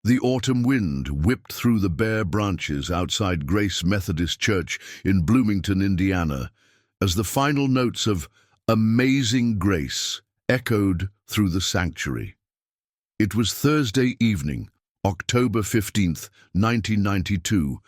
The autumn wind whipped through the bare branches outside Grace Methodist Church in Bloomington, Indiana, as the final notes of "Amazing Grace" echoed through the sanctuary. It was Thursday evening, October 15th, 1992,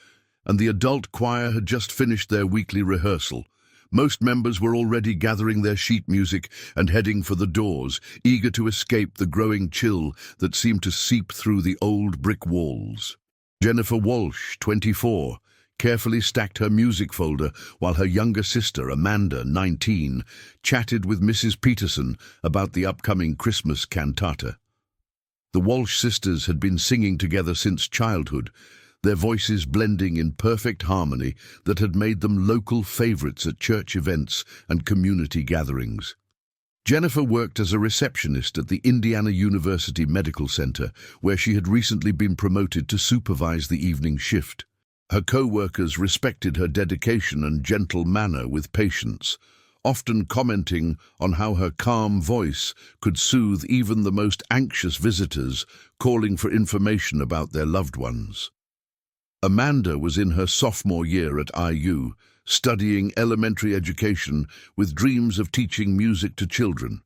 and the adult choir had just finished their weekly rehearsal. Most members were already gathering their sheet music and heading for the doors, eager to escape the growing chill that seemed to seep through the old brick walls. Jennifer Walsh, 24, carefully stacked her music folder while her younger sister, Amanda, 19, chatted with Mrs. Peterson about the upcoming Christmas cantata. The Walsh sisters had been singing together since childhood, their voices blending in perfect harmony that had made them local favorites at church events and community gatherings. Jennifer worked as a receptionist at the Indiana University Medical Center, where she had recently been promoted to supervise the evening shift. Her co-workers respected her dedication and gentle manner with patients, often commenting on how her calm voice could soothe even the most anxious visitors calling for information about their loved ones. Amanda was in her sophomore year at IU, studying elementary education with dreams of teaching music to children.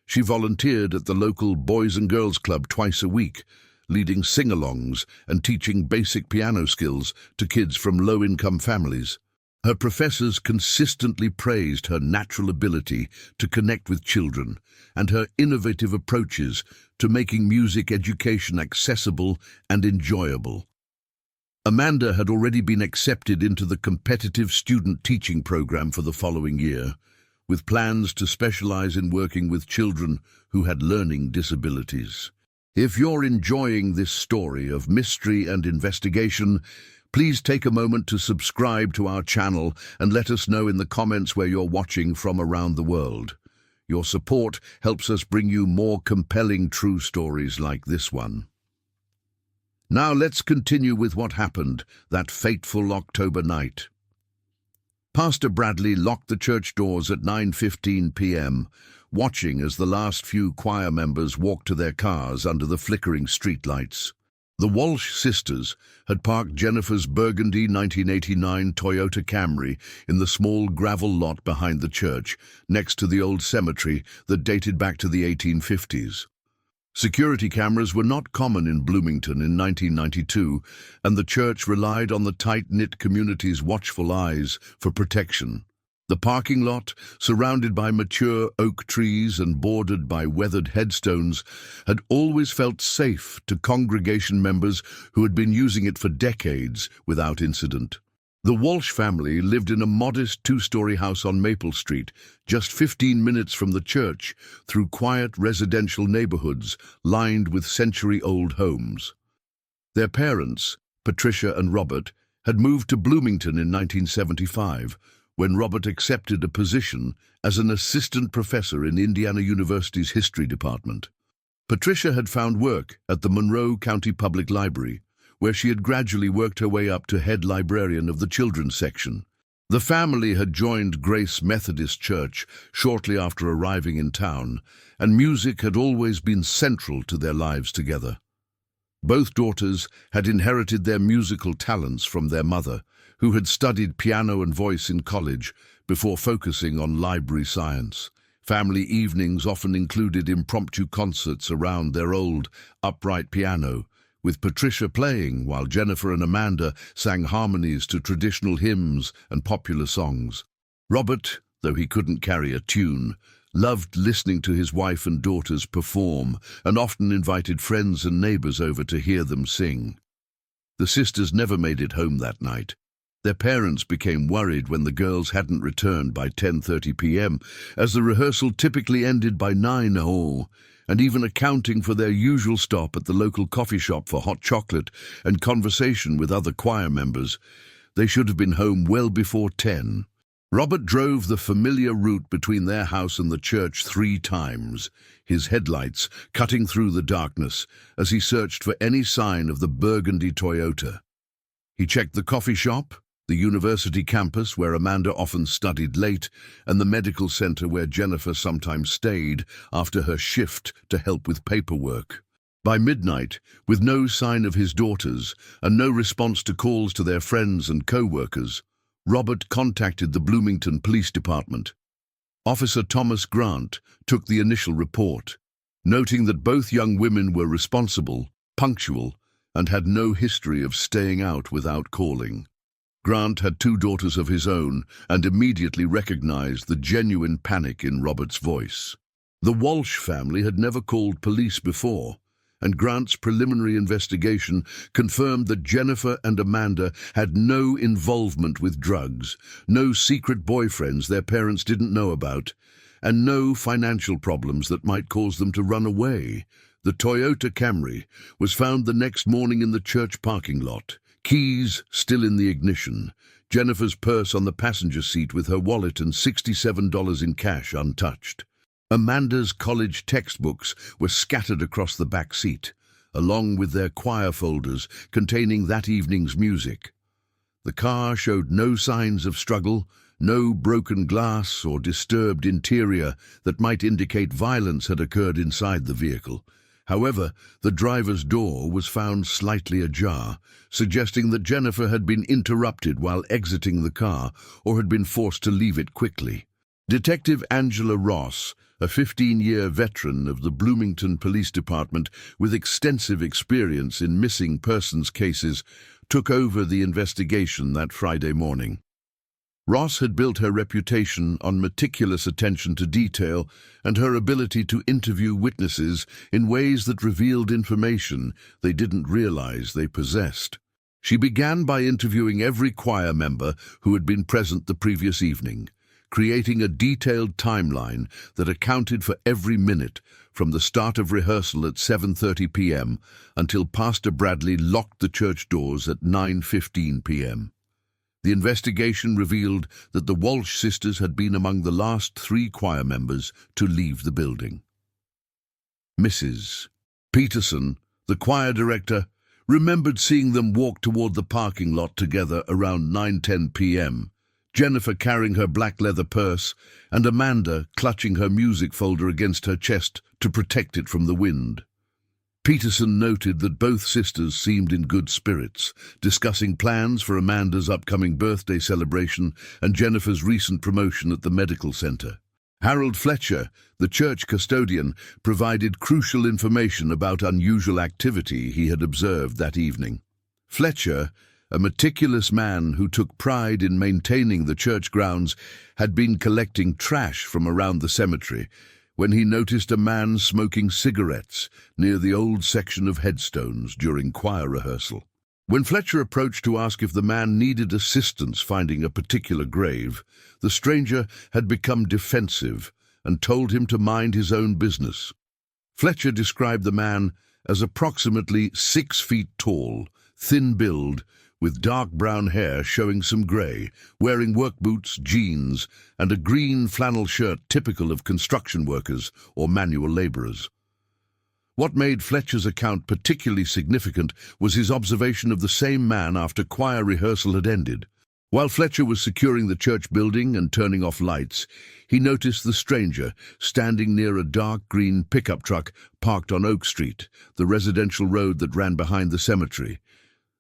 She volunteered at the local Boys and Girls Club twice a week, leading sing-alongs and teaching basic piano skills to kids from low-income families. Her professors consistently praised her natural ability to connect with children and her innovative approaches to making music education accessible and enjoyable. Amanda had already been accepted into the competitive student teaching program for the following year, with plans to specialize in working with children who had learning disabilities. If you're enjoying this story of mystery and investigation, please take a moment to subscribe to our channel and let us know in the comments where you're watching from around the world. Your support helps us bring you more compelling true stories like this one. Now let's continue with what happened that fateful October night. Pastor Bradley locked the church doors at 9:15 p.m., watching as the last few choir members walked to their cars under the flickering streetlights. The Walsh sisters had parked Jennifer's burgundy 1989 Toyota Camry in the small gravel lot behind the church, next to the old cemetery that dated back to the 1850s. Security cameras were not common in Bloomington in 1992, and the church relied on the tight-knit community's watchful eyes for protection. The parking lot, surrounded by mature oak trees and bordered by weathered headstones, had always felt safe to congregation members who had been using it for decades without incident. The Walsh family lived in a modest two-story house on Maple Street, just 15 minutes from the church, through quiet residential neighborhoods lined with century-old homes. Their parents, Patricia and Robert, had moved to Bloomington in 1975, when Robert accepted a position as an assistant professor in Indiana University's history department. Patricia had found work at the Monroe County Public Library, where she had gradually worked her way up to head librarian of the children's section. The family had joined Grace Methodist Church shortly after arriving in town, and music had always been central to their lives together. Both daughters had inherited their musical talents from their mother, who had studied piano and voice in college before focusing on library science. Family evenings often included impromptu concerts around their old, upright piano, with Patricia playing while Jennifer and Amanda sang harmonies to traditional hymns and popular songs. Robert, though he couldn't carry a tune, loved listening to his wife and daughters perform and often invited friends and neighbors over to hear them sing. The sisters never made it home that night. Their parents became worried when the girls hadn't returned by 10:30 p.m., as the rehearsal typically ended by 9 p.m., and even accounting for their usual stop at the local coffee shop for hot chocolate and conversation with other choir members, they should have been home well before 10. Robert drove the familiar route between their house and the church 3 times, his headlights cutting through the darkness as he searched for any sign of the burgundy Toyota. He checked the coffee shop, the university campus where Amanda often studied late, and the medical center where Jennifer sometimes stayed after her shift to help with paperwork. By midnight, with no sign of his daughters and no response to calls to their friends and co-workers, Robert contacted the Bloomington Police Department. Officer Thomas Grant took the initial report, noting that both young women were responsible, punctual, and had no history of staying out without calling. Grant had two daughters of his own and immediately recognized the genuine panic in Robert's voice. The Walsh family had never called police before, and Grant's preliminary investigation confirmed that Jennifer and Amanda had no involvement with drugs, no secret boyfriends their parents didn't know about, and no financial problems that might cause them to run away. The Toyota Camry was found the next morning in the church parking lot, keys still in the ignition, Jennifer's purse on the passenger seat with her wallet and $67 in cash untouched. Amanda's college textbooks were scattered across the back seat, along with their choir folders containing that evening's music. The car showed no signs of struggle, no broken glass or disturbed interior that might indicate violence had occurred inside the vehicle. However, the driver's door was found slightly ajar, suggesting that Jennifer had been interrupted while exiting the car or had been forced to leave it quickly. Detective Angela Ross, a 15-year veteran of the Bloomington Police Department with extensive experience in missing persons cases, took over the investigation that Friday morning. Ross had built her reputation on meticulous attention to detail and her ability to interview witnesses in ways that revealed information they didn't realize they possessed. She began by interviewing every choir member who had been present the previous evening, creating a detailed timeline that accounted for every minute from the start of rehearsal at 7:30 p.m. until Pastor Bradley locked the church doors at 9:15 p.m. The investigation revealed that the Walsh sisters had been among the last 3 choir members to leave the building. Mrs. Peterson, the choir director, remembered seeing them walk toward the parking lot together around 9:10 p.m., Jennifer carrying her black leather purse and Amanda clutching her music folder against her chest to protect it from the wind. Peterson noted that both sisters seemed in good spirits, discussing plans for Amanda's upcoming birthday celebration and Jennifer's recent promotion at the medical center. Harold Fletcher, the church custodian, provided crucial information about unusual activity he had observed that evening. Fletcher, a meticulous man who took pride in maintaining the church grounds, had been collecting trash from around the cemetery when he noticed a man smoking cigarettes near the old section of headstones during choir rehearsal. When Fletcher approached to ask if the man needed assistance finding a particular grave, the stranger had become defensive and told him to mind his own business. Fletcher described the man as approximately 6 feet tall, thin-build, with dark brown hair showing some grey, wearing work boots, jeans, and a green flannel shirt typical of construction workers or manual labourers. What made Fletcher's account particularly significant was his observation of the same man after choir rehearsal had ended. While Fletcher was securing the church building and turning off lights, he noticed the stranger standing near a dark green pickup truck parked on Oak Street, the residential road that ran behind the cemetery.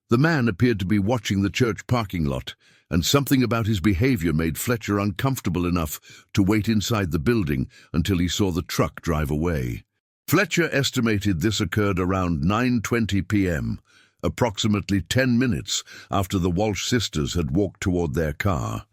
The man appeared to be watching the church parking lot, and something about his behavior made Fletcher uncomfortable enough to wait inside the building until he saw the truck drive away. Fletcher estimated this occurred around 9:20 p.m., approximately 10 minutes after the Walsh sisters had walked toward their car.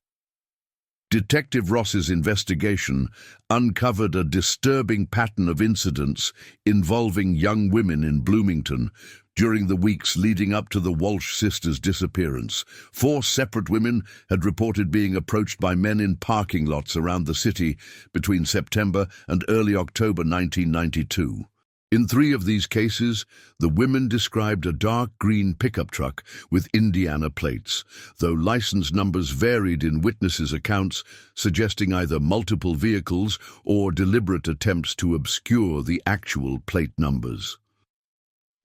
Detective Ross's investigation uncovered a disturbing pattern of incidents involving young women in Bloomington during the weeks leading up to the Walsh sisters' disappearance. 4 separate women had reported being approached by men in parking lots around the city between September and early October 1992. In 3 of these cases, the women described a dark green pickup truck with Indiana plates, though license numbers varied in witnesses' accounts, suggesting either multiple vehicles or deliberate attempts to obscure the actual plate numbers.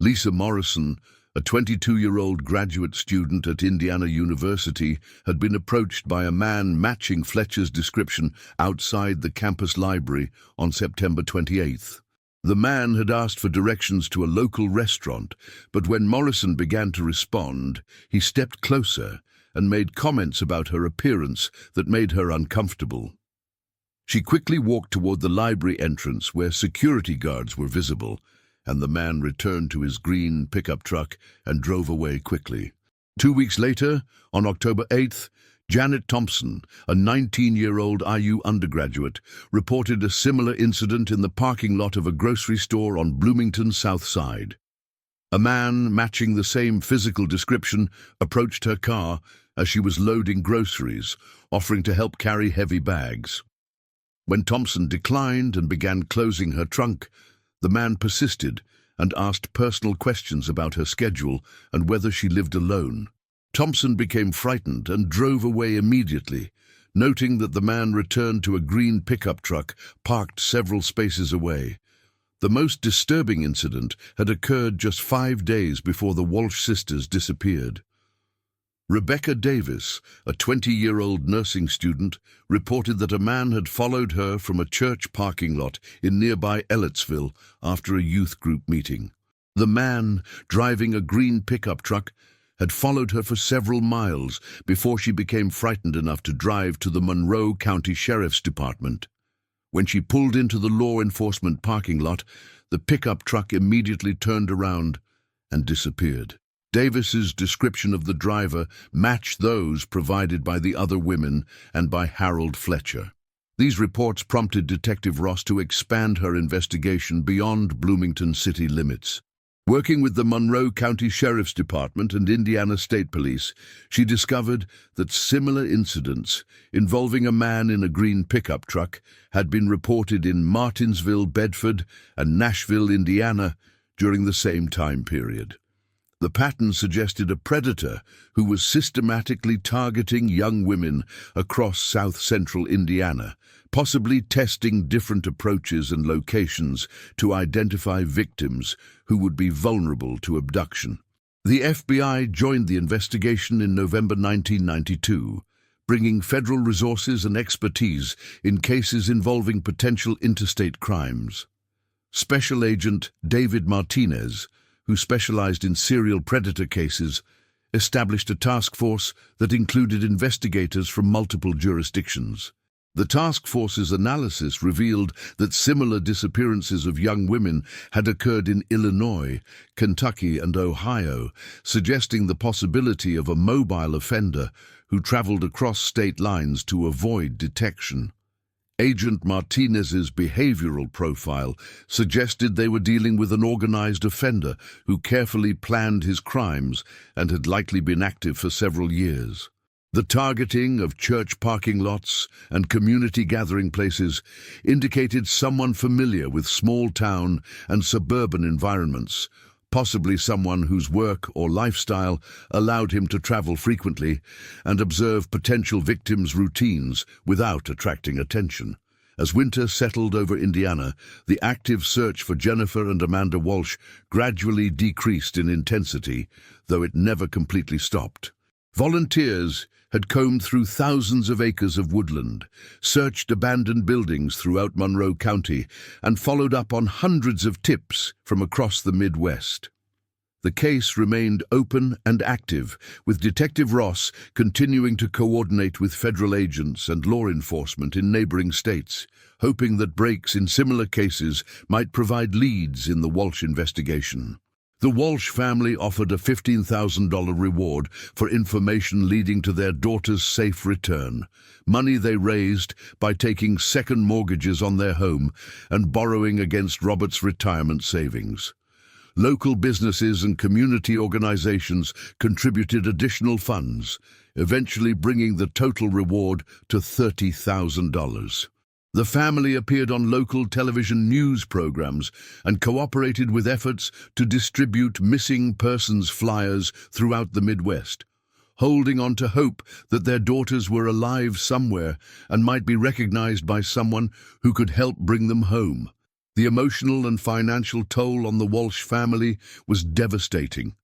Lisa Morrison, a 22-year-old graduate student at Indiana University, had been approached by a man matching Fletcher's description outside the campus library on September 28th. The man had asked for directions to a local restaurant, but when Morrison began to respond, he stepped closer and made comments about her appearance that made her uncomfortable. She quickly walked toward the library entrance where security guards were visible, and the man returned to his green pickup truck and drove away quickly. 2 weeks later, on October 8th, Janet Thompson, a 19-year-old IU undergraduate, reported a similar incident in the parking lot of a grocery store on Bloomington's South Side. A man matching the same physical description approached her car as she was loading groceries, offering to help carry heavy bags. When Thompson declined and began closing her trunk, the man persisted and asked personal questions about her schedule and whether she lived alone. Thompson became frightened and drove away immediately, noting that the man returned to a green pickup truck parked several spaces away. The most disturbing incident had occurred just 5 days before the Walsh sisters disappeared. Rebecca Davis, a 20-year-old nursing student, reported that a man had followed her from a church parking lot in nearby Ellettsville after a youth group meeting. The man, driving a green pickup truck, had followed her for several miles before she became frightened enough to drive to the Monroe County Sheriff's Department. When she pulled into the law enforcement parking lot, the pickup truck immediately turned around and disappeared. Davis's description of the driver matched those provided by the other women and by Harold Fletcher. These reports prompted Detective Ross to expand her investigation beyond Bloomington city limits. Working with the Monroe County Sheriff's Department and Indiana State Police, she discovered that similar incidents involving a man in a green pickup truck had been reported in Martinsville, Bedford, and Nashville, Indiana, during the same time period. The pattern suggested a predator who was systematically targeting young women across south-central Indiana, possibly testing different approaches and locations to identify victims who would be vulnerable to abduction. The FBI joined the investigation in November 1992, bringing federal resources and expertise in cases involving potential interstate crimes. Special Agent David Martinez, who specialized in serial predator cases, established a task force that included investigators from multiple jurisdictions. The task force's analysis revealed that similar disappearances of young women had occurred in Illinois, Kentucky, and Ohio, suggesting the possibility of a mobile offender who traveled across state lines to avoid detection. Agent Martinez's behavioral profile suggested they were dealing with an organized offender who carefully planned his crimes and had likely been active for several years. The targeting of church parking lots and community gathering places indicated someone familiar with small-town and suburban environments, possibly someone whose work or lifestyle allowed him to travel frequently and observe potential victims' routines without attracting attention. As winter settled over Indiana, the active search for Jennifer and Amanda Walsh gradually decreased in intensity, though it never completely stopped. Volunteers had combed through thousands of acres of woodland, searched abandoned buildings throughout Monroe County, and followed up on hundreds of tips from across the Midwest. The case remained open and active, with Detective Ross continuing to coordinate with federal agents and law enforcement in neighboring states, hoping that breaks in similar cases might provide leads in the Walsh investigation. The Walsh family offered a $15,000 reward for information leading to their daughter's safe return, money they raised by taking second mortgages on their home and borrowing against Robert's retirement savings. Local businesses and community organizations contributed additional funds, eventually bringing the total reward to $30,000. The family appeared on local television news programs and cooperated with efforts to distribute missing persons flyers throughout the Midwest, holding on to hope that their daughters were alive somewhere and might be recognized by someone who could help bring them home. The emotional and financial toll on the Walsh family was devastating.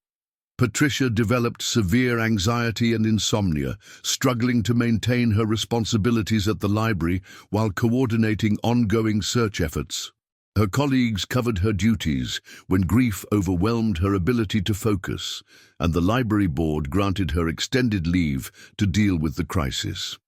Patricia developed severe anxiety and insomnia, struggling to maintain her responsibilities at the library while coordinating ongoing search efforts. Her colleagues covered her duties when grief overwhelmed her ability to focus, and the library board granted her extended leave to deal with the crisis.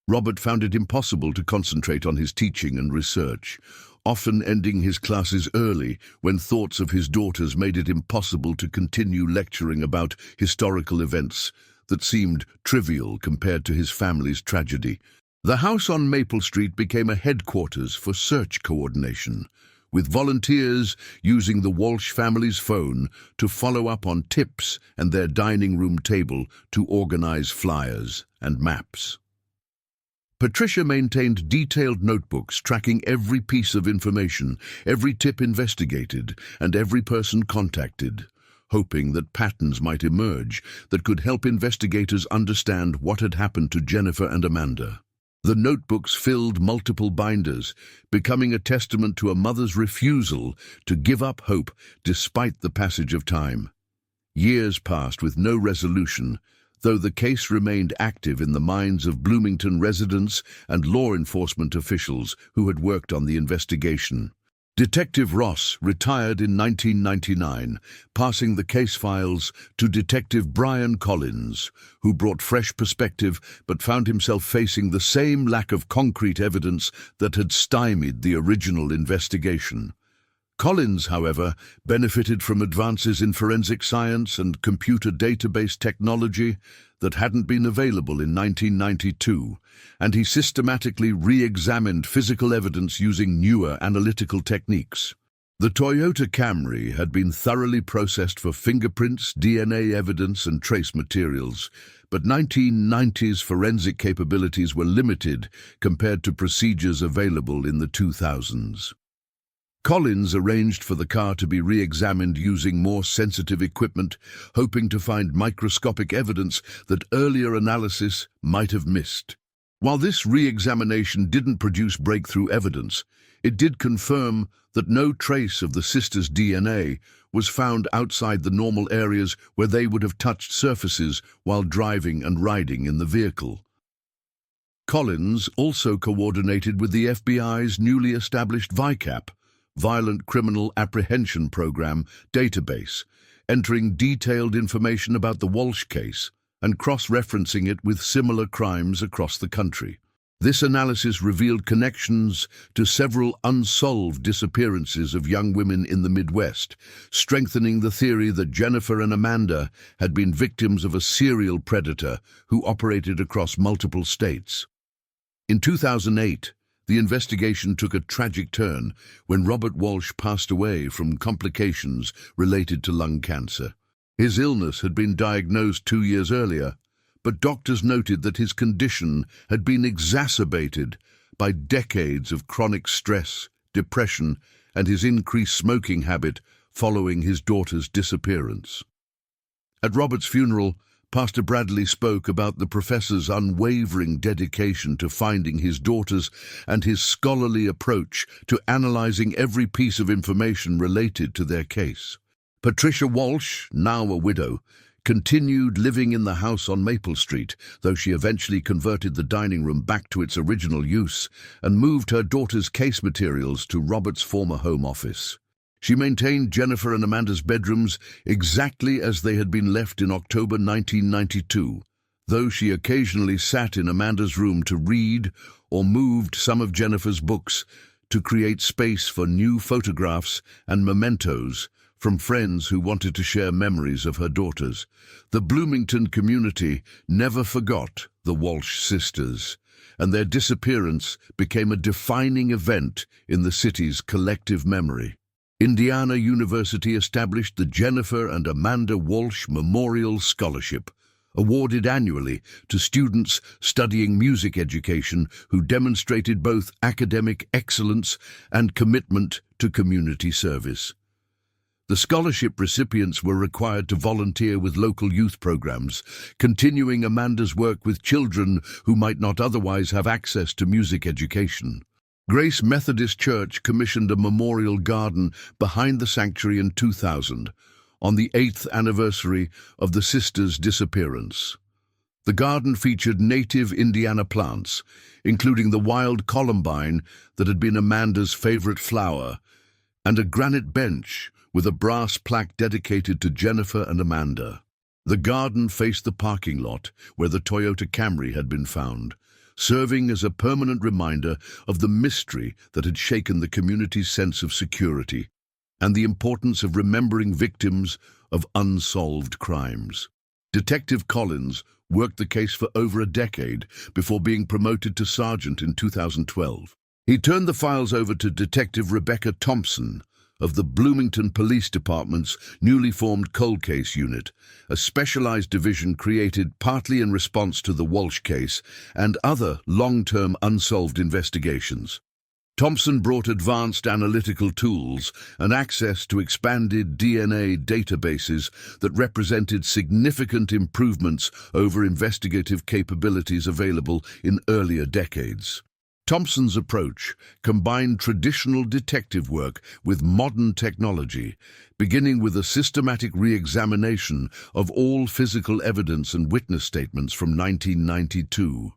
Robert found it impossible to concentrate on his teaching and research, often ending his classes early when thoughts of his daughters made it impossible to continue lecturing about historical events that seemed trivial compared to his family's tragedy. The house on Maple Street became a headquarters for search coordination, with volunteers using the Walsh family's phone to follow up on tips and their dining room table to organize flyers and maps. Patricia maintained detailed notebooks tracking every piece of information, every tip investigated, and every person contacted, hoping that patterns might emerge that could help investigators understand what had happened to Jennifer and Amanda. The notebooks filled multiple binders, becoming a testament to a mother's refusal to give up hope despite the passage of time. Years passed with no resolution, though the case remained active in the minds of Bloomington residents and law enforcement officials who had worked on the investigation. Detective Ross retired in 1999, passing the case files to Detective Brian Collins, who brought fresh perspective but found himself facing the same lack of concrete evidence that had stymied the original investigation. Collins, however, benefited from advances in forensic science and computer database technology that hadn't been available in 1992, and he systematically re-examined physical evidence using newer analytical techniques. The Toyota Camry had been thoroughly processed for fingerprints, DNA evidence, and trace materials, but 1990s forensic capabilities were limited compared to procedures available in the 2000s. Collins arranged for the car to be re-examined using more sensitive equipment, hoping to find microscopic evidence that earlier analysis might have missed. While this re-examination didn't produce breakthrough evidence, it did confirm that no trace of the sisters' DNA was found outside the normal areas where they would have touched surfaces while driving and riding in the vehicle. Collins also coordinated with the FBI's newly established VICAP, Violent Criminal Apprehension Program, database, entering detailed information about the Walsh case and cross-referencing it with similar crimes across the country. This analysis revealed connections to several unsolved disappearances of young women in the Midwest, strengthening the theory that Jennifer and Amanda had been victims of a serial predator who operated across multiple states. In 2008, the investigation took a tragic turn when Robert Walsh passed away from complications related to lung cancer. His illness had been diagnosed 2 years earlier, but doctors noted that his condition had been exacerbated by decades of chronic stress, depression, and his increased smoking habit following his daughter's disappearance. At Robert's funeral, Pastor Bradley spoke about the professor's unwavering dedication to finding his daughters and his scholarly approach to analyzing every piece of information related to their case. Patricia Walsh, now a widow, continued living in the house on Maple Street, though she eventually converted the dining room back to its original use and moved her daughter's case materials to Robert's former home office. She maintained Jennifer and Amanda's bedrooms exactly as they had been left in October 1992, though she occasionally sat in Amanda's room to read or moved some of Jennifer's books to create space for new photographs and mementos from friends who wanted to share memories of her daughters. The Bloomington community never forgot the Walsh sisters, and their disappearance became a defining event in the city's collective memory. Indiana University established the Jennifer and Amanda Walsh Memorial Scholarship, awarded annually to students studying music education who demonstrated both academic excellence and commitment to community service. The scholarship recipients were required to volunteer with local youth programs, continuing Amanda's work with children who might not otherwise have access to music education. Grace Methodist Church commissioned a memorial garden behind the sanctuary in 2000, on the 8th anniversary of the sisters' disappearance. The garden featured native Indiana plants, including the wild columbine that had been Amanda's favorite flower, and a granite bench with a brass plaque dedicated to Jennifer and Amanda. The garden faced the parking lot where the Toyota Camry had been found, serving as a permanent reminder of the mystery that had shaken the community's sense of security and the importance of remembering victims of unsolved crimes. Detective Collins worked the case for over a decade before being promoted to sergeant in 2012. He turned the files over to Detective Rebecca Thompson of the Bloomington Police Department's newly formed cold case unit, a specialized division created partly in response to the Walsh case and other long-term unsolved investigations. Thompson brought advanced analytical tools and access to expanded DNA databases that represented significant improvements over investigative capabilities available in earlier decades. Thompson's approach combined traditional detective work with modern technology, beginning with a systematic re-examination of all physical evidence and witness statements from 1992.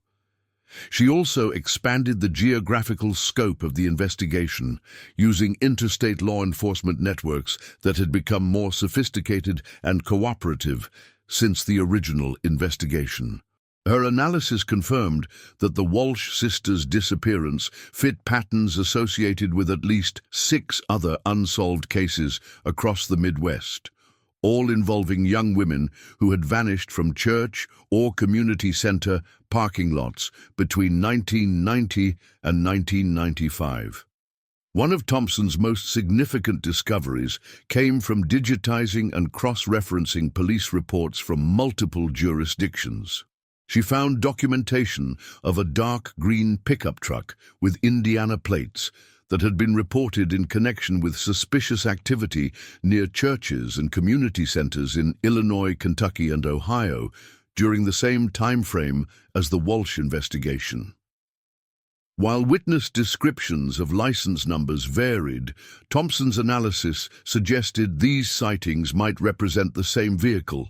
She also expanded the geographical scope of the investigation, using interstate law enforcement networks that had become more sophisticated and cooperative since the original investigation. Her analysis confirmed that the Walsh sisters' disappearance fit patterns associated with at least 6 other unsolved cases across the Midwest, all involving young women who had vanished from church or community center parking lots between 1990 and 1995. One of Thompson's most significant discoveries came from digitizing and cross-referencing police reports from multiple jurisdictions. She found documentation of a dark green pickup truck with Indiana plates that had been reported in connection with suspicious activity near churches and community centers in Illinois, Kentucky, and Ohio during the same time frame as the Walsh investigation. While witness descriptions of license numbers varied, Thompson's analysis suggested these sightings might represent the same vehicle,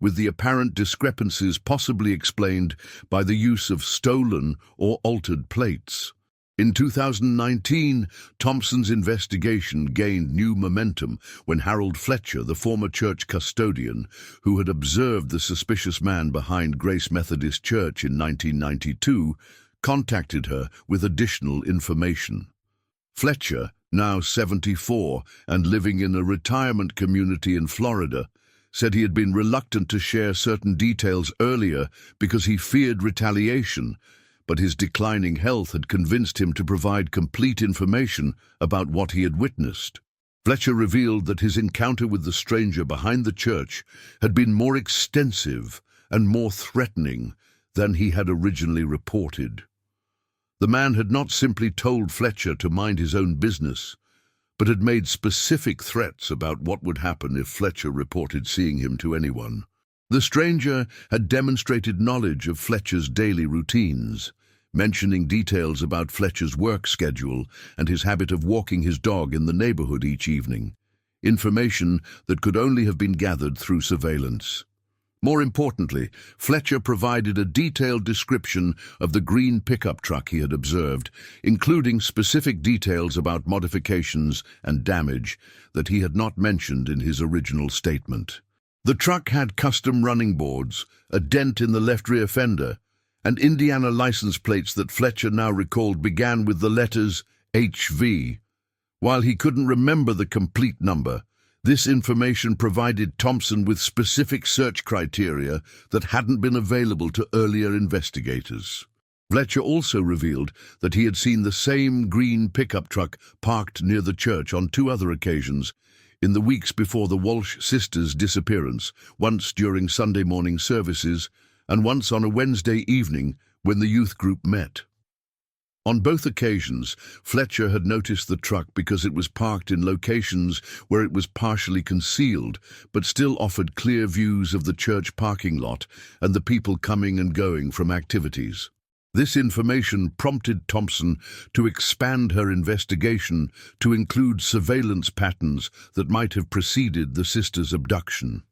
with the apparent discrepancies possibly explained by the use of stolen or altered plates. In 2019, Thompson's investigation gained new momentum when Harold Fletcher, the former church custodian who had observed the suspicious man behind Grace Methodist Church in 1992, contacted her with additional information. Fletcher, now 74 and living in a retirement community in Florida, said he had been reluctant to share certain details earlier because he feared retaliation, but his declining health had convinced him to provide complete information about what he had witnessed. Fletcher revealed that his encounter with the stranger behind the church had been more extensive and more threatening than he had originally reported. The man had not simply told Fletcher to mind his own business, but had made specific threats about what would happen if Fletcher reported seeing him to anyone. The stranger had demonstrated knowledge of Fletcher's daily routines, mentioning details about Fletcher's work schedule and his habit of walking his dog in the neighborhood each evening, information that could only have been gathered through surveillance. More importantly, Fletcher provided a detailed description of the green pickup truck he had observed, including specific details about modifications and damage that he had not mentioned in his original statement. The truck had custom running boards, a dent in the left rear fender, and Indiana license plates that Fletcher now recalled began with the letters HV. While he couldn't remember the complete number, this information provided Thompson with specific search criteria that hadn't been available to earlier investigators. Fletcher also revealed that he had seen the same green pickup truck parked near the church on 2 other occasions in the weeks before the Walsh sisters' disappearance, once during Sunday morning services and once on a Wednesday evening when the youth group met. On both occasions, Fletcher had noticed the truck because it was parked in locations where it was partially concealed, but still offered clear views of the church parking lot and the people coming and going from activities. This information prompted Thompson to expand her investigation to include surveillance patterns that might have preceded the sisters' abduction.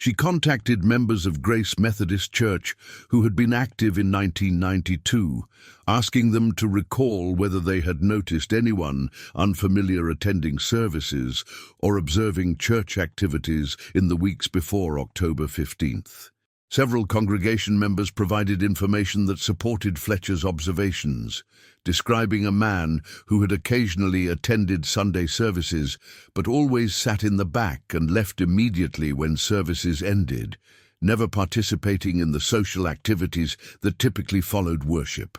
She contacted members of Grace Methodist Church who had been active in 1992, asking them to recall whether they had noticed anyone unfamiliar attending services or observing church activities in the weeks before October 15th. Several congregation members provided information that supported Fletcher's observations, describing a man who had occasionally attended Sunday services but always sat in the back and left immediately when services ended, never participating in the social activities that typically followed worship.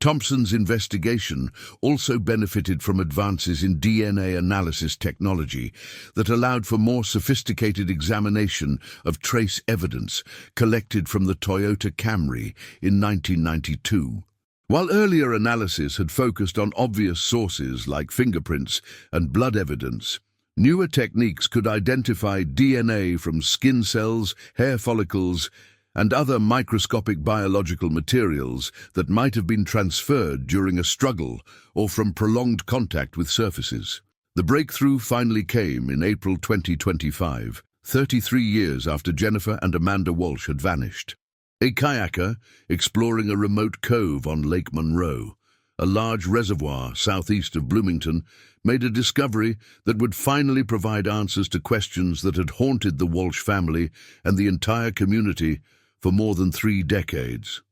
Thompson's investigation also benefited from advances in DNA analysis technology that allowed for more sophisticated examination of trace evidence collected from the Toyota Camry in 1992. While earlier analysis had focused on obvious sources like fingerprints and blood evidence, newer techniques could identify DNA from skin cells, hair follicles, and other microscopic biological materials that might have been transferred during a struggle or from prolonged contact with surfaces. The breakthrough finally came in April 2025, 33 years after Jennifer and Amanda Walsh had vanished. A kayaker exploring a remote cove on Lake Monroe, a large reservoir southeast of Bloomington, made a discovery that would finally provide answers to questions that had haunted the Walsh family and the entire community for more than 3 decades.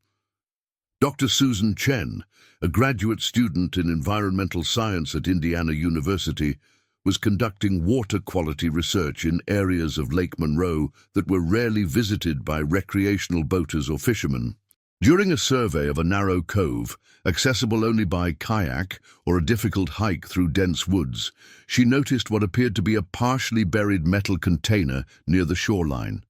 Dr. Susan Chen, a graduate student in environmental science at Indiana University, was conducting water quality research in areas of Lake Monroe that were rarely visited by recreational boaters or fishermen. During a survey of a narrow cove, accessible only by kayak or a difficult hike through dense woods, she noticed what appeared to be a partially buried metal container near the shoreline.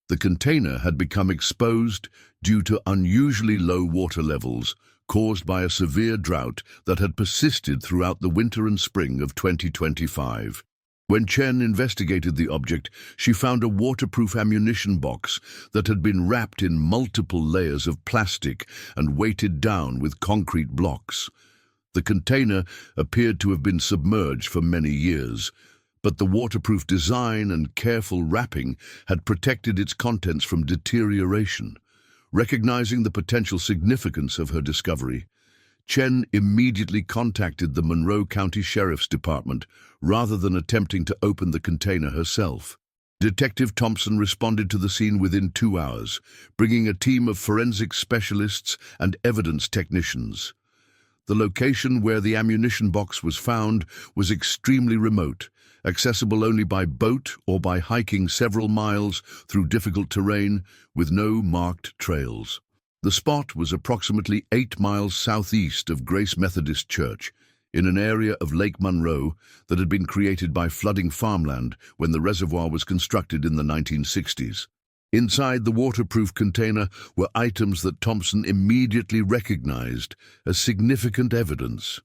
The container had become exposed due to unusually low water levels caused by a severe drought that had persisted throughout the winter and spring of 2025. When Chen investigated the object, she found a waterproof ammunition box that had been wrapped in multiple layers of plastic and weighted down with concrete blocks. The container appeared to have been submerged for many years, but the waterproof design and careful wrapping had protected its contents from deterioration. Recognizing the potential significance of her discovery, Chen immediately contacted the Monroe County Sheriff's Department rather than attempting to open the container herself. Detective Thompson responded to the scene within 2 hours, bringing a team of forensic specialists and evidence technicians. The location where the ammunition box was found was extremely remote, accessible only by boat or by hiking several miles through difficult terrain with no marked trails. The spot was approximately 8 miles southeast of Grace Methodist Church, in an area of Lake Monroe that had been created by flooding farmland when the reservoir was constructed in the 1960s. Inside the waterproof container were items that Thompson immediately recognized as significant evidence: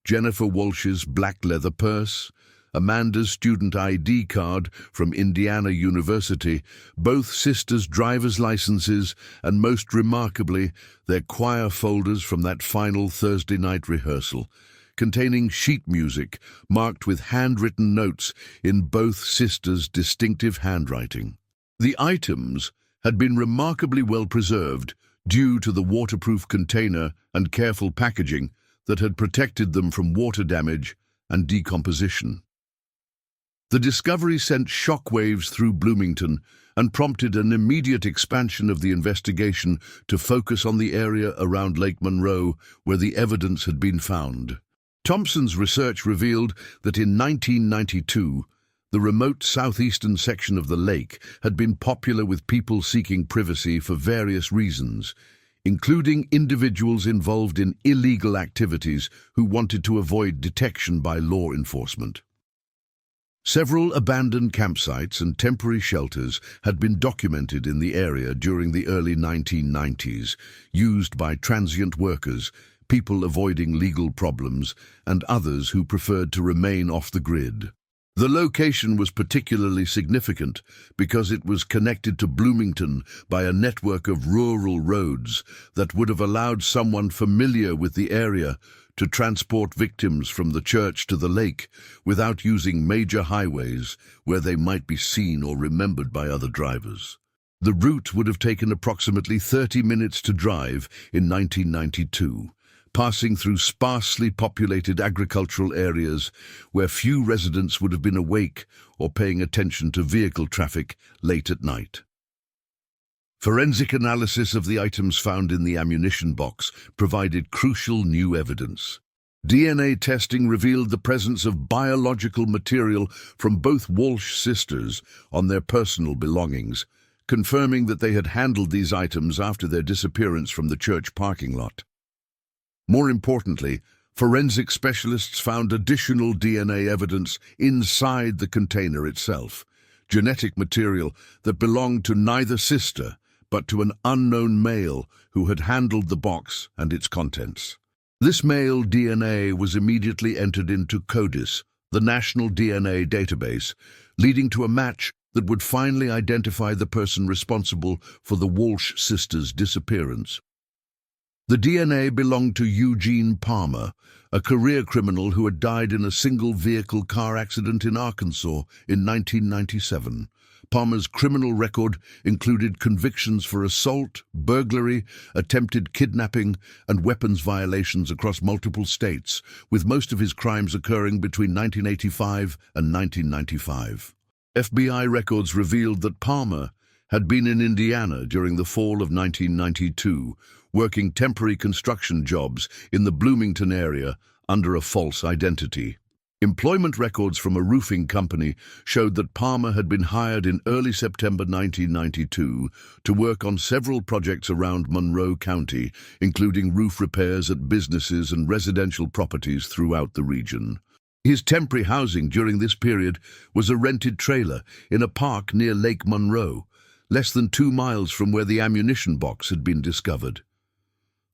Jennifer Walsh's black leather purse, Amanda's student ID card from Indiana University, both sisters' driver's licenses, and most remarkably, their choir folders from that final Thursday night rehearsal, containing sheet music marked with handwritten notes in both sisters' distinctive handwriting. The items had been remarkably well preserved due to the waterproof container and careful packaging that had protected them from water damage and decomposition. The discovery sent shockwaves through Bloomington and prompted an immediate expansion of the investigation to focus on the area around Lake Monroe where the evidence had been found. Thompson's research revealed that in 1992, the remote southeastern section of the lake had been popular with people seeking privacy for various reasons, including individuals involved in illegal activities who wanted to avoid detection by law enforcement. Several abandoned campsites and temporary shelters had been documented in the area during the early 1990s, used by transient workers, people avoiding legal problems, and others who preferred to remain off the grid. The location was particularly significant because it was connected to Bloomington by a network of rural roads that would have allowed someone familiar with the area to transport victims from the church to the lake without using major highways where they might be seen or remembered by other drivers. The route would have taken approximately 30 minutes to drive in 1992. Passing through sparsely populated agricultural areas where few residents would have been awake or paying attention to vehicle traffic late at night. Forensic analysis of the items found in the ammunition box provided crucial new evidence. DNA testing revealed the presence of biological material from both Walsh sisters on their personal belongings, confirming that they had handled these items after their disappearance from the church parking lot. More importantly, forensic specialists found additional DNA evidence inside the container itself, genetic material that belonged to neither sister, but to an unknown male who had handled the box and its contents. This male DNA was immediately entered into CODIS, the National DNA Database, leading to a match that would finally identify the person responsible for the Walsh sisters' disappearance. The DNA belonged to Eugene Palmer, a career criminal who had died in a single-vehicle car accident in Arkansas in 1997. Palmer's criminal record included convictions for assault, burglary, attempted kidnapping, and weapons violations across multiple states, with most of his crimes occurring between 1985 and 1995. FBI records revealed that Palmer had been in Indiana during the fall of 1992, working temporary construction jobs in the Bloomington area under a false identity. Employment records from a roofing company showed that Palmer had been hired in early September 1992 to work on several projects around Monroe County, including roof repairs at businesses and residential properties throughout the region. His temporary housing during this period was a rented trailer in a park near Lake Monroe, less than 2 miles from where the ammunition box had been discovered.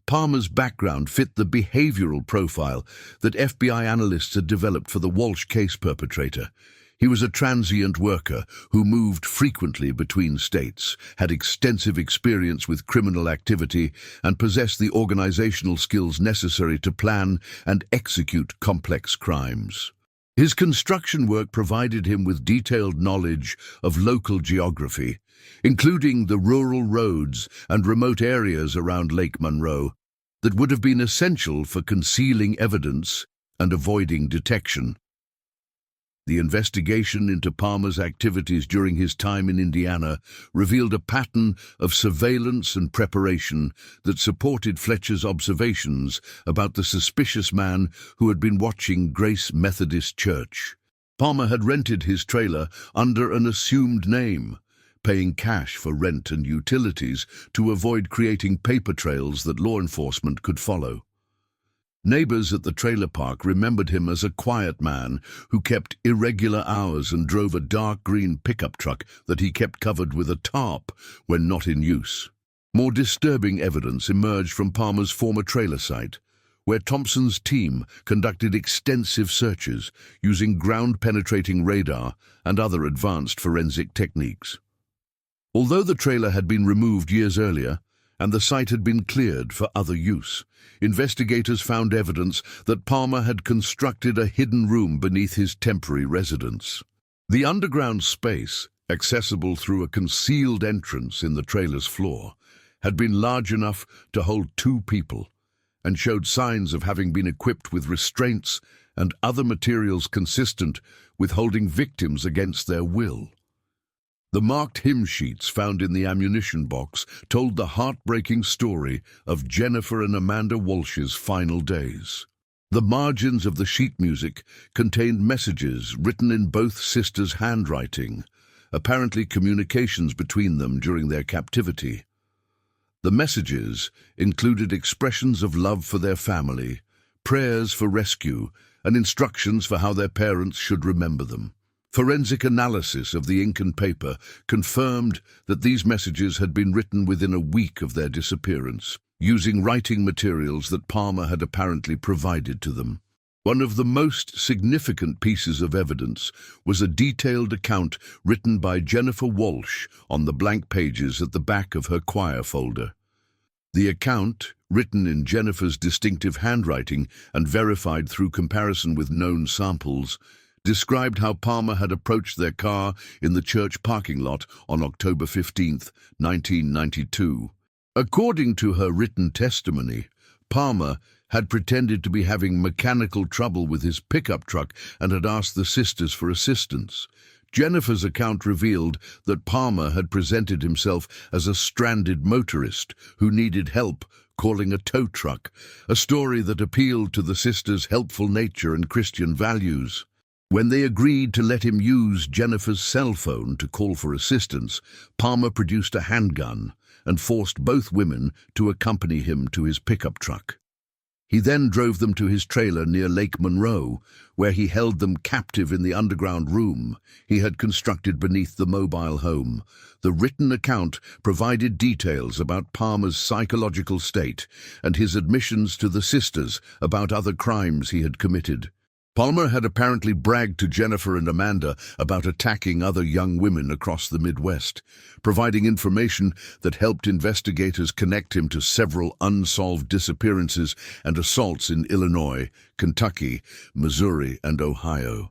Palmer's background fit the behavioral profile that FBI analysts had developed for the Walsh case perpetrator. He was a transient worker who moved frequently between states, had extensive experience with criminal activity, and possessed the organizational skills necessary to plan and execute complex crimes. His construction work provided him with detailed knowledge of local geography, including the rural roads and remote areas around Lake Monroe, that would have been essential for concealing evidence and avoiding detection. The investigation into Palmer's activities during his time in Indiana revealed a pattern of surveillance and preparation that supported Fletcher's observations about the suspicious man who had been watching Grace Methodist Church. Palmer had rented his trailer under an assumed name, paying cash for rent and utilities to avoid creating paper trails that law enforcement could follow. Neighbors at the trailer park remembered him as a quiet man who kept irregular hours and drove a dark green pickup truck that he kept covered with a tarp when not in use. More disturbing evidence emerged from Palmer's former trailer site, where Thompson's team conducted extensive searches using ground-penetrating radar and other advanced forensic techniques. Although the trailer had been removed years earlier, and the site had been cleared for other use, investigators found evidence that Palmer had constructed a hidden room beneath his temporary residence. The underground space, accessible through a concealed entrance in the trailer's floor, had been large enough to hold 2 people, and showed signs of having been equipped with restraints and other materials consistent with holding victims against their will. The marked hymn sheets found in the ammunition box told the heartbreaking story of Jennifer and Amanda Walsh's final days. The margins of the sheet music contained messages written in both sisters' handwriting, apparently communications between them during their captivity. The messages included expressions of love for their family, prayers for rescue, and instructions for how their parents should remember them. Forensic analysis of the ink and paper confirmed that these messages had been written within a week of their disappearance, using writing materials that Palmer had apparently provided to them. One of the most significant pieces of evidence was a detailed account written by Jennifer Walsh on the blank pages at the back of her choir folder. The account, written in Jennifer's distinctive handwriting and verified through comparison with known samples, described how Palmer had approached their car in the church parking lot on October 15, 1992. According to her written testimony, Palmer had pretended to be having mechanical trouble with his pickup truck and had asked the sisters for assistance. Jennifer's account revealed that Palmer had presented himself as a stranded motorist who needed help calling a tow truck, a story that appealed to the sisters' helpful nature and Christian values. When they agreed to let him use Jennifer's cell phone to call for assistance, Palmer produced a handgun and forced both women to accompany him to his pickup truck. He then drove them to his trailer near Lake Monroe, where he held them captive in the underground room he had constructed beneath the mobile home. The written account provided details about Palmer's psychological state and his admissions to the sisters about other crimes he had committed. Palmer had apparently bragged to Jennifer and Amanda about attacking other young women across the Midwest, providing information that helped investigators connect him to several unsolved disappearances and assaults in Illinois, Kentucky, Missouri, and Ohio.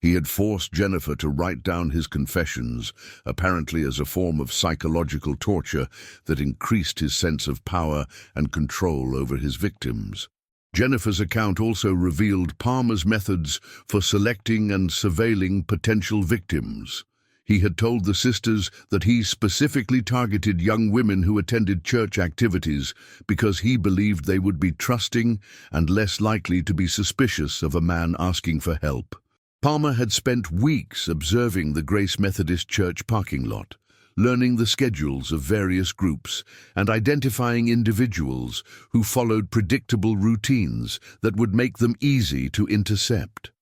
He had forced Jennifer to write down his confessions, apparently as a form of psychological torture that increased his sense of power and control over his victims. Jennifer's account also revealed Palmer's methods for selecting and surveilling potential victims. He had told the sisters that he specifically targeted young women who attended church activities because he believed they would be trusting and less likely to be suspicious of a man asking for help. Palmer had spent weeks observing the Grace Methodist Church parking lot, learning the schedules of various groups and identifying individuals who followed predictable routines that would make them easy to intercept.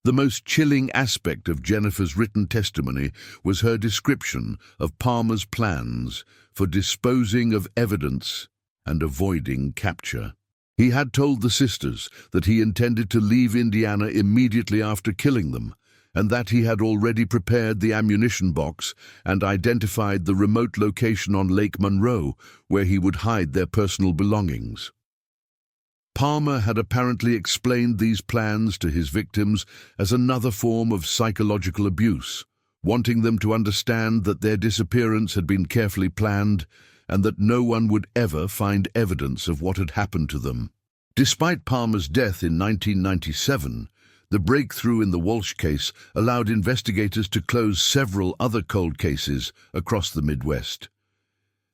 The most chilling aspect of Jennifer's written testimony was her description of Palmer's plans for disposing of evidence and avoiding capture. He had told the sisters that he intended to leave Indiana immediately after killing them, and that he had already prepared the ammunition box and identified the remote location on Lake Monroe where he would hide their personal belongings. Palmer had apparently explained these plans to his victims as another form of psychological abuse, wanting them to understand that their disappearance had been carefully planned and that no one would ever find evidence of what had happened to them. Despite Palmer's death in 1997, the breakthrough in the Walsh case allowed investigators to close several other cold cases across the Midwest.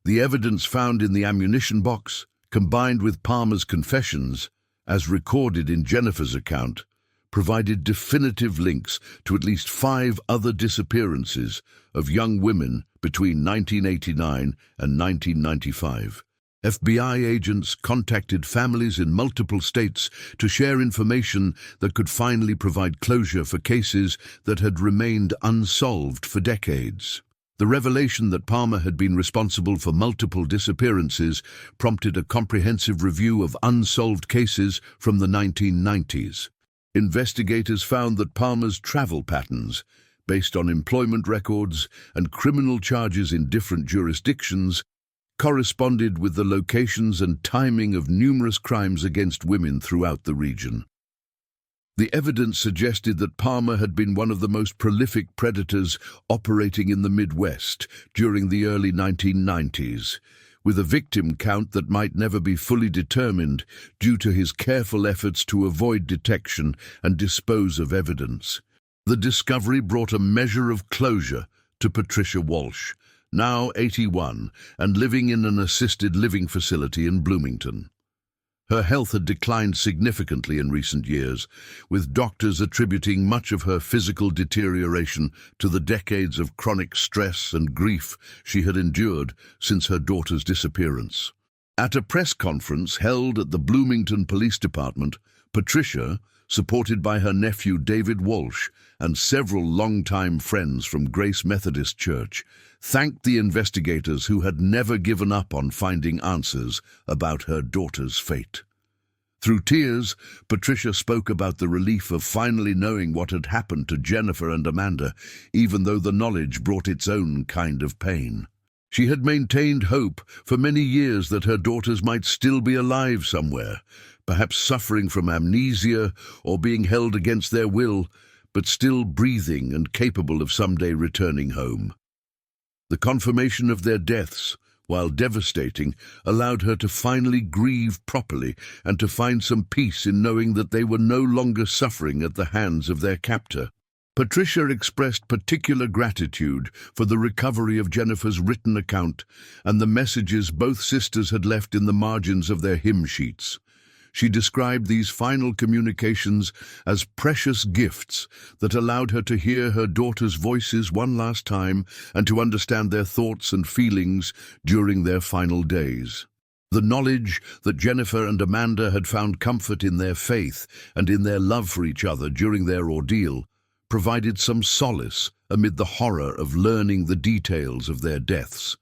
The evidence found in the ammunition box, combined with Palmer's confessions, as recorded in Jennifer's account, provided definitive links to at least 5 other disappearances of young women between 1989 and 1995. FBI agents contacted families in multiple states to share information that could finally provide closure for cases that had remained unsolved for decades. The revelation that Palmer had been responsible for multiple disappearances prompted a comprehensive review of unsolved cases from the 1990s. Investigators found that Palmer's travel patterns, based on employment records and criminal charges in different jurisdictions, corresponded with the locations and timing of numerous crimes against women throughout the region. The evidence suggested that Palmer had been one of the most prolific predators operating in the Midwest during the early 1990s, with a victim count that might never be fully determined due to his careful efforts to avoid detection and dispose of evidence. The discovery brought a measure of closure to Patricia Walsh, now 81 and living in an assisted living facility in Bloomington. Her health had declined significantly in recent years, with doctors attributing much of her physical deterioration to the decades of chronic stress and grief she had endured since her daughter's disappearance. At a press conference held at the Bloomington Police Department, Patricia, supported by her nephew David Walsh and several longtime friends from Grace Methodist Church, thanked the investigators who had never given up on finding answers about her daughter's fate. Through tears, Patricia spoke about the relief of finally knowing what had happened to Jennifer and Amanda, even though the knowledge brought its own kind of pain. She had maintained hope for many years that her daughters might still be alive somewhere, perhaps suffering from amnesia or being held against their will, but still breathing and capable of someday returning home. The confirmation of their deaths, while devastating, allowed her to finally grieve properly and to find some peace in knowing that they were no longer suffering at the hands of their captor. Patricia expressed particular gratitude for the recovery of Jennifer's written account and the messages both sisters had left in the margins of their hymn sheets. She described these final communications as precious gifts that allowed her to hear her daughters' voices one last time and to understand their thoughts and feelings during their final days. The knowledge that Jennifer and Amanda had found comfort in their faith and in their love for each other during their ordeal provided some solace amid the horror of learning the details of their deaths.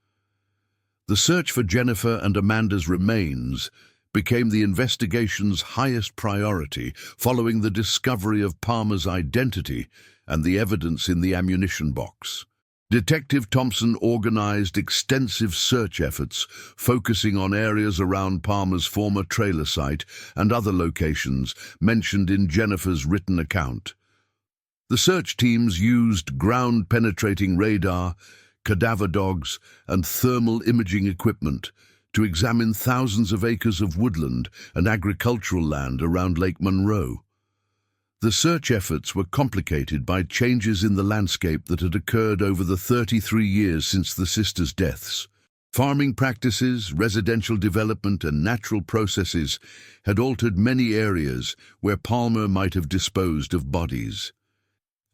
The search for Jennifer and Amanda's remains became the investigation's highest priority following the discovery of Palmer's identity and the evidence in the ammunition box. Detective Thompson organized extensive search efforts, focusing on areas around Palmer's former trailer site and other locations mentioned in Jennifer's written account. The search teams used ground-penetrating radar, cadaver dogs, and thermal imaging equipment to examine thousands of acres of woodland and agricultural land around Lake Monroe. The search efforts were complicated by changes in the landscape that had occurred over the 33 years since the sisters' deaths. Farming practices, residential development, and natural processes had altered many areas where Palmer might have disposed of bodies.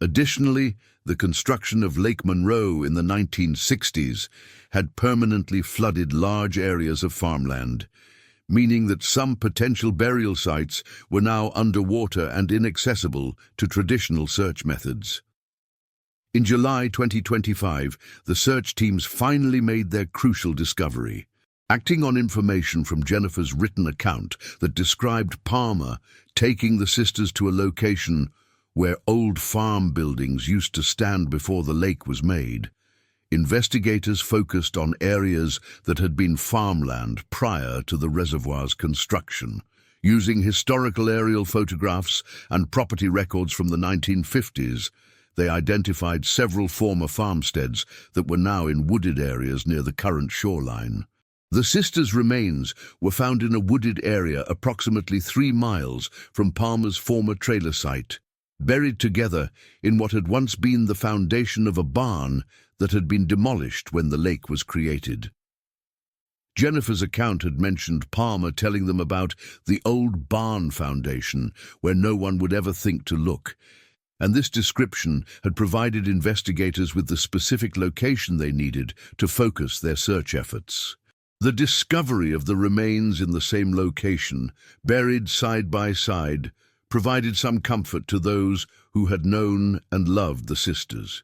Additionally, the construction of Lake Monroe in the 1960s had permanently flooded large areas of farmland, meaning that some potential burial sites were now underwater and inaccessible to traditional search methods. In July 2025, the search teams finally made their crucial discovery. Acting on information from Jennifer's written account that described Palmer taking the sisters to a location where old farm buildings used to stand before the lake was made, investigators focused on areas that had been farmland prior to the reservoir's construction. Using historical aerial photographs and property records from the 1950s, they identified several former farmsteads that were now in wooded areas near the current shoreline. The sisters' remains were found in a wooded area approximately 3 miles from Palmer's former trailer site, buried together in what had once been the foundation of a barn that had been demolished when the lake was created. Jennifer's account had mentioned Palmer telling them about the old barn foundation where no one would ever think to look, and this description had provided investigators with the specific location they needed to focus their search efforts. The discovery of the remains in the same location, buried side by side, provided some comfort to those who had known and loved the sisters.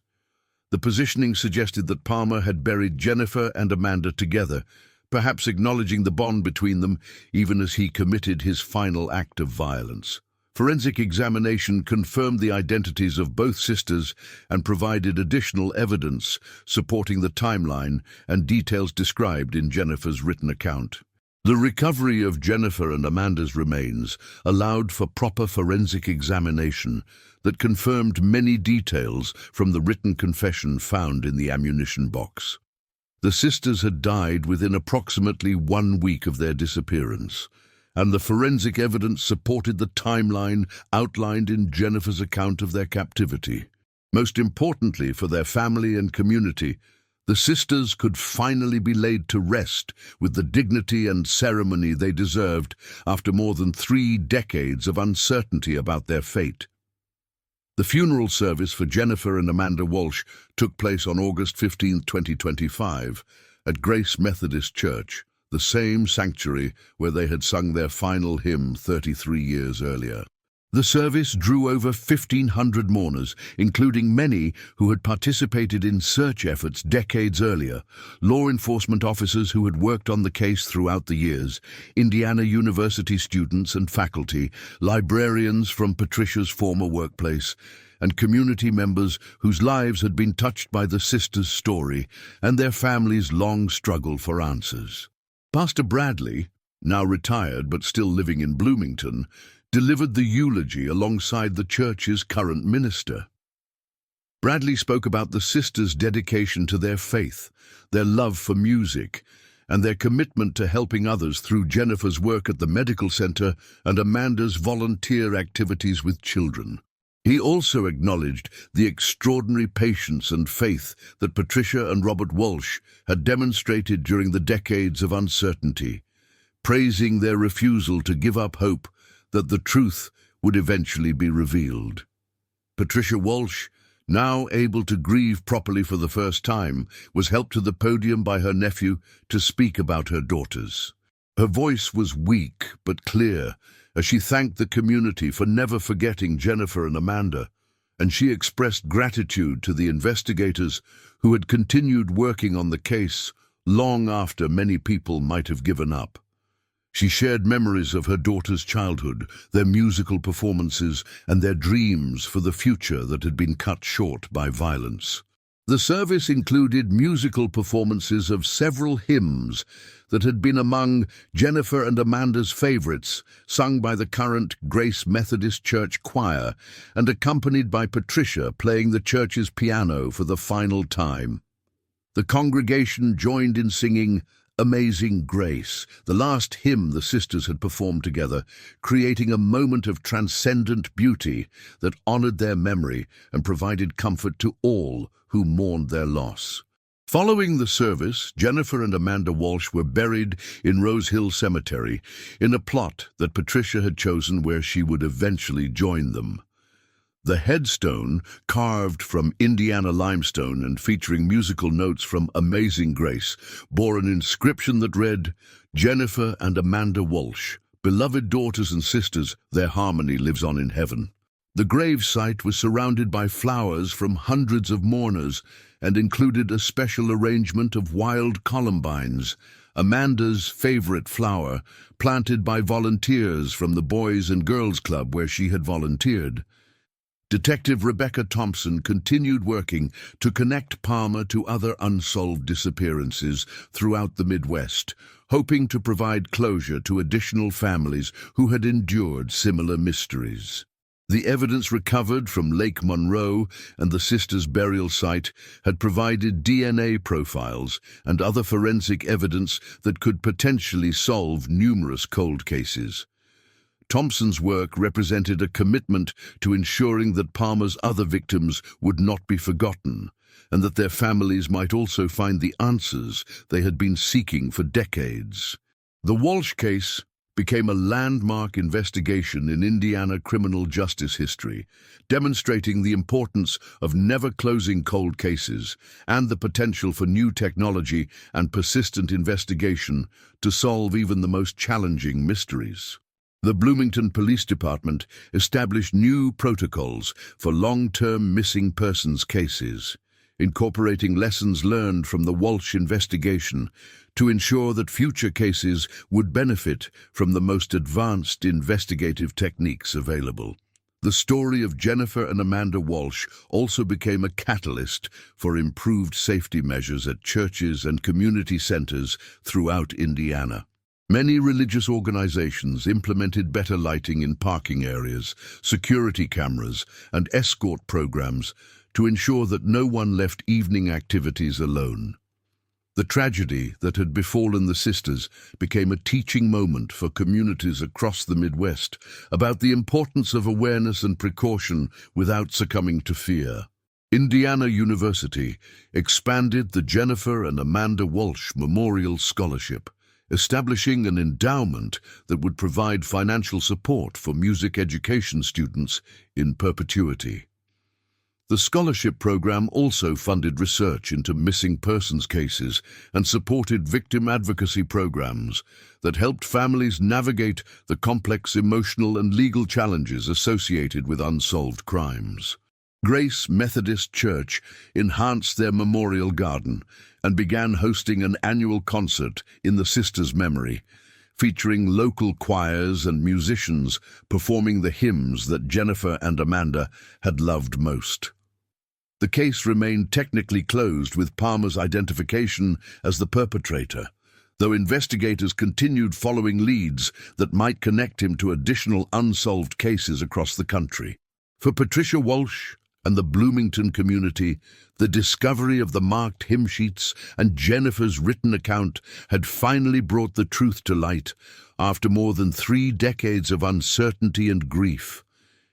The positioning suggested that Palmer had buried Jennifer and Amanda together, perhaps acknowledging the bond between them even as he committed his final act of violence. Forensic examination confirmed the identities of both sisters and provided additional evidence supporting the timeline and details described in Jennifer's written account. The recovery of Jennifer and Amanda's remains allowed for proper forensic examination that confirmed many details from the written confession found in the ammunition box. The sisters had died within approximately 1 week of their disappearance, and the forensic evidence supported the timeline outlined in Jennifer's account of their captivity. Most importantly for their family and community, the sisters could finally be laid to rest with the dignity and ceremony they deserved after more than 3 decades of uncertainty about their fate. The funeral service for Jennifer and Amanda Walsh took place on August 15, 2025, at Grace Methodist Church, the same sanctuary where they had sung their final hymn 33 years earlier. The service drew over 1,500 mourners, including many who had participated in search efforts decades earlier, law enforcement officers who had worked on the case throughout the years, Indiana University students and faculty, librarians from Patricia's former workplace, and community members whose lives had been touched by the sisters' story and their families' long struggle for answers. Pastor Bradley, now retired but still living in Bloomington, delivered the eulogy alongside the church's current minister. Bradley spoke about the sisters' dedication to their faith, their love for music, and their commitment to helping others through Jennifer's work at the medical center and Amanda's volunteer activities with children. He also acknowledged the extraordinary patience and faith that Patricia and Robert Walsh had demonstrated during the decades of uncertainty, praising their refusal to give up hope that the truth would eventually be revealed. Patricia Walsh, now able to grieve properly for the first time, was helped to the podium by her nephew to speak about her daughters. Her voice was weak but clear as she thanked the community for never forgetting Jennifer and Amanda, and she expressed gratitude to the investigators who had continued working on the case long after many people might have given up. She shared memories of her daughters' childhood, their musical performances, and their dreams for the future that had been cut short by violence. The service included musical performances of several hymns that had been among Jennifer and Amanda's favorites, sung by the current Grace Methodist Church choir and accompanied by Patricia playing the church's piano for the final time. The congregation joined in singing Amazing Grace, the last hymn the sisters had performed together, creating a moment of transcendent beauty that honored their memory and provided comfort to all who mourned their loss. Following the service, Jennifer and Amanda Walsh were buried in Rose Hill Cemetery in a plot that Patricia had chosen where she would eventually join them. The headstone, carved from Indiana limestone and featuring musical notes from Amazing Grace, bore an inscription that read, "Jennifer and Amanda Walsh, beloved daughters and sisters, their harmony lives on in heaven." The grave site was surrounded by flowers from hundreds of mourners and included a special arrangement of wild columbines, Amanda's favorite flower, planted by volunteers from the Boys and Girls Club where she had volunteered. Detective Rebecca Thompson continued working to connect Palmer to other unsolved disappearances throughout the Midwest, hoping to provide closure to additional families who had endured similar mysteries. The evidence recovered from Lake Monroe and the sisters' burial site had provided DNA profiles and other forensic evidence that could potentially solve numerous cold cases. Thompson's work represented a commitment to ensuring that Palmer's other victims would not be forgotten, and that their families might also find the answers they had been seeking for decades. The Walsh case became a landmark investigation in Indiana criminal justice history, demonstrating the importance of never closing cold cases and the potential for new technology and persistent investigation to solve even the most challenging mysteries. The Bloomington Police Department established new protocols for long-term missing persons cases, incorporating lessons learned from the Walsh investigation to ensure that future cases would benefit from the most advanced investigative techniques available. The story of Jennifer and Amanda Walsh also became a catalyst for improved safety measures at churches and community centers throughout Indiana. Many religious organizations implemented better lighting in parking areas, security cameras, and escort programs to ensure that no one left evening activities alone. The tragedy that had befallen the sisters became a teaching moment for communities across the Midwest about the importance of awareness and precaution without succumbing to fear. Indiana University expanded the Jennifer and Amanda Walsh Memorial Scholarship, establishing an endowment that would provide financial support for music education students in perpetuity. The scholarship program also funded research into missing persons cases and supported victim advocacy programs that helped families navigate the complex emotional and legal challenges associated with unsolved crimes. Grace Methodist Church enhanced their memorial garden and began hosting an annual concert in the sisters' memory, featuring local choirs and musicians performing the hymns that Jennifer and Amanda had loved most. The case remained technically closed with Palmer's identification as the perpetrator, though investigators continued following leads that might connect him to additional unsolved cases across the country. For Patricia Walsh and the Bloomington community, the discovery of the marked hymn sheets and Jennifer's written account had finally brought the truth to light after more than 3 decades of uncertainty and grief.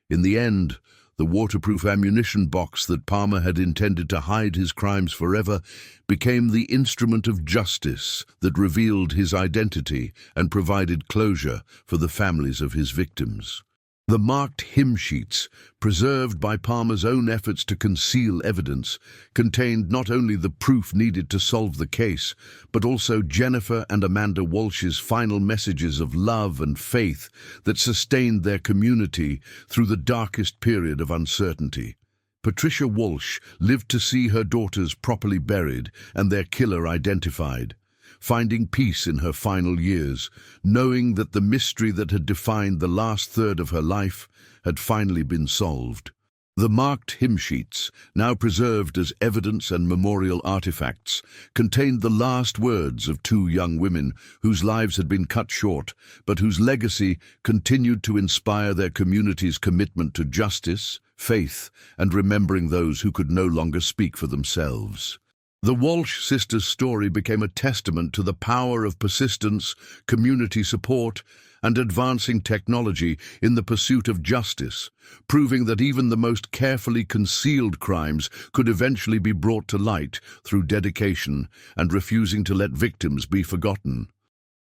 In the end, the waterproof ammunition box that Palmer had intended to hide his crimes forever became the instrument of justice that revealed his identity and provided closure for the families of his victims. The marked hymn sheets, preserved by Palmer's own efforts to conceal evidence, contained not only the proof needed to solve the case, but also Jennifer and Amanda Walsh's final messages of love and faith that sustained their community through the darkest period of uncertainty. Patricia Walsh lived to see her daughters properly buried and their killer identified, finding peace in her final years, knowing that the mystery that had defined the last third of her life had finally been solved. The marked hymn sheets, now preserved as evidence and memorial artifacts, contained the last words of 2 young women whose lives had been cut short, but whose legacy continued to inspire their community's commitment to justice, faith, and remembering those who could no longer speak for themselves. The Walsh sisters' story became a testament to the power of persistence, community support, and advancing technology in the pursuit of justice, proving that even the most carefully concealed crimes could eventually be brought to light through dedication and refusing to let victims be forgotten.